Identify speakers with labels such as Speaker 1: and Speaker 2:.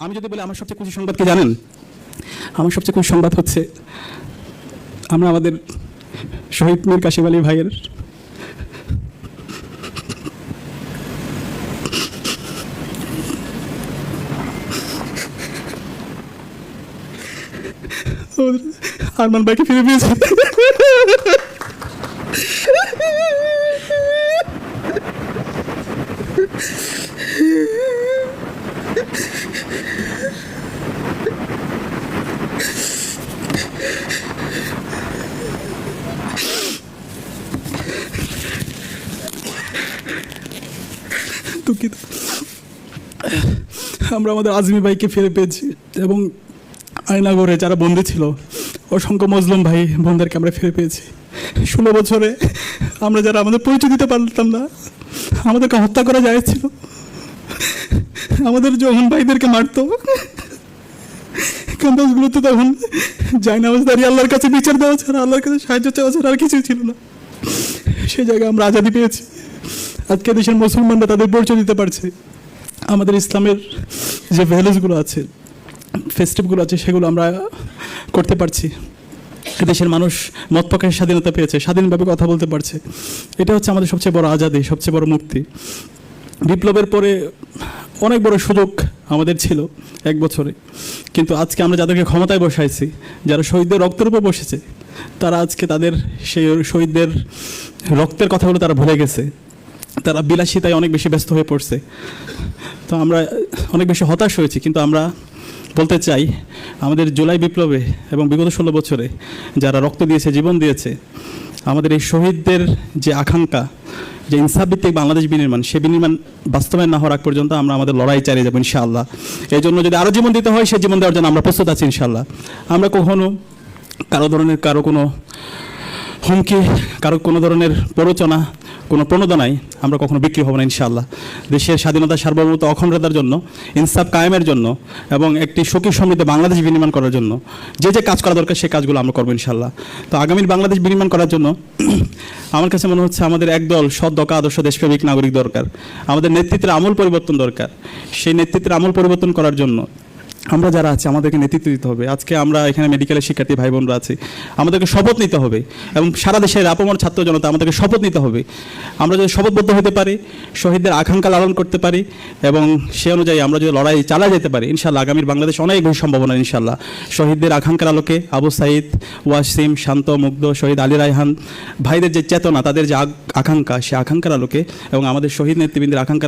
Speaker 1: আমি যদি বলি আমার সবচেয়ে খুশি সংবাদ কি জানেন? আমার সবচেয়ে খুশি সংবাদ হচ্ছে আমরা আমাদের শহীদ মীর কাসিম আলী ভাইয়ের আরমান ভাইকে ফিরে পেয়েছি। দুঃখিত। আমরা আমাদের আজমি ভাইকে ফিরে পেয়েছি এবং আয়নাগরে যারা বন্দী ছিল অসংখ্য মজলুম ভাই বোনদেরকে আমরা ফিরে পেয়েছি। 16 বছরে আমরা যারা আমাদের পরিচয় দিতে পারতাম না, আমাদেরকে হত্যা করা যাচ্ছিল, আমাদের যখন ভাইদেরকে মারতো ক্যাম্পাসগুলোতে তখন জায়নামাজ দাঁড়িয়ে আল্লাহর কাছে বিচার দেওয়া ছাড়া, আল্লাহর কাছে সাহায্য চাওয়া ছাড়া আর কিছুই ছিল না। সেই জায়গায় আমরা আজাদি পেয়েছি। আজকে দেশের মুসলমানরা তাদের পরিচয় দিতে পারছে। আমাদের ইসলামের যে ভ্যালুসগুলো আছে, ফেস্টিভগুলো আছে, সেগুলো আমরা করতে পারছি। দেশের মানুষ মত প্রকাশের স্বাধীনতা পেয়েছে, স্বাধীনভাবে কথা বলতে পারছে। এটা হচ্ছে আমাদের সবচেয়ে বড় আজাদি, সবচেয়ে বড় মুক্তি। বিপ্লবের পরে অনেক বড় সুযোগ আমাদের ছিল 1 বছরে, কিন্তু আজকে আমরা যাদেরকে ক্ষমতায় বসাইছি, যারা শহীদদের রক্তের উপর বসেছে, তারা আজকে তাদের সেই শহীদদের রক্তের কথাগুলো তারা ভুলে গেছে। তারা বিলাসিতায় অনেক বেশি ব্যস্ত হয়ে পড়ছে। তো আমরা অনেক বেশি হতাশ হয়েছি। কিন্তু আমরা বলতে চাই, আমাদের জুলাই বিপ্লবে এবং বিগত 16 বছরে যারা রক্ত দিয়েছে, জীবন দিয়েছে, আমাদের এই শহীদদের যে আকাঙ্ক্ষা, যে ইনসাফভিত্তিক বাংলাদেশ বিনির্মাণ, সে বিনির্মাণ বাস্তবায়ন না হওয়ার আগ পর্যন্ত আমরা আমাদের লড়াই চালিয়ে যাবো ইনশাআল্লাহ। এই জন্য যদি আরও জীবন দিতে হয়, সে জীবন দেওয়ার জন্য আমরা প্রস্তুত আছি ইনশাআল্লাহ। আমরা কখনো কারো কোনো হুমকি, কারো কোনো ধরনের প্ররোচনা, কোনো প্রণোদনায় আমরা কখনো বিক্রি হব না ইনশাআল্লাহ। দেশের স্বাধীনতা, সার্বভৌমত্ব, অখণ্ডতার জন্য, ইনসাফ কায়েমের জন্য এবং একটি সুখী সমৃদ্ধ বাংলাদেশ বিনির্মাণ করার জন্য যে যে কাজ করা দরকার, সেই কাজগুলো আমরা করবো ইনশাআল্লাহ। তো আগামীর বাংলাদেশ বিনির্মাণ করার জন্য আমার কাছে মনে হচ্ছে আমাদের একদল সৎ, দক্ষ, আদর্শ দেশপ্রেমিক নাগরিক দরকার। আমাদের নেতৃত্বের আমূল পরিবর্তন দরকার। সেই নেতৃত্বের আমূল পরিবর্তন করার জন্য আমরা যারা আছি, আমাদেরকে নেতৃত্ব দিতে হবে। আজকে আমরা এখানে মেডিকেলের শিক্ষার্থী ভাই বোনরা আছি, আমাদেরকে শপথ নিতে হবে এবং সারা দেশের আপামর ছাত্র জনতা আমাদেরকে শপথ নিতে হবে। আমরা যদি শপথবদ্ধ হতে পারি, শহীদদের আকাঙ্ক্ষা লালন করতে পারি এবং সে অনুযায়ী আমরা যদি লড়াই চালিয়ে যেতে পারি, ইনশাআল্লাহ আগামীর বাংলাদেশ অনেক বেশি সম্ভাবনা ইনশাআল্লাহ। শহীদদের আকাঙ্ক্ষার আলোকে আবু সাইদ, ওয়াসিম, শান্ত, মুগ্ধ, শহীদ আলী রায়হান ভাইদের যে চেতনা, তাদের যে আকাঙ্ক্ষা, সে আকাঙ্ক্ষার আলোকে এবং আমাদের শহীদ নেতৃবৃন্দের আকাঙ্ক্ষার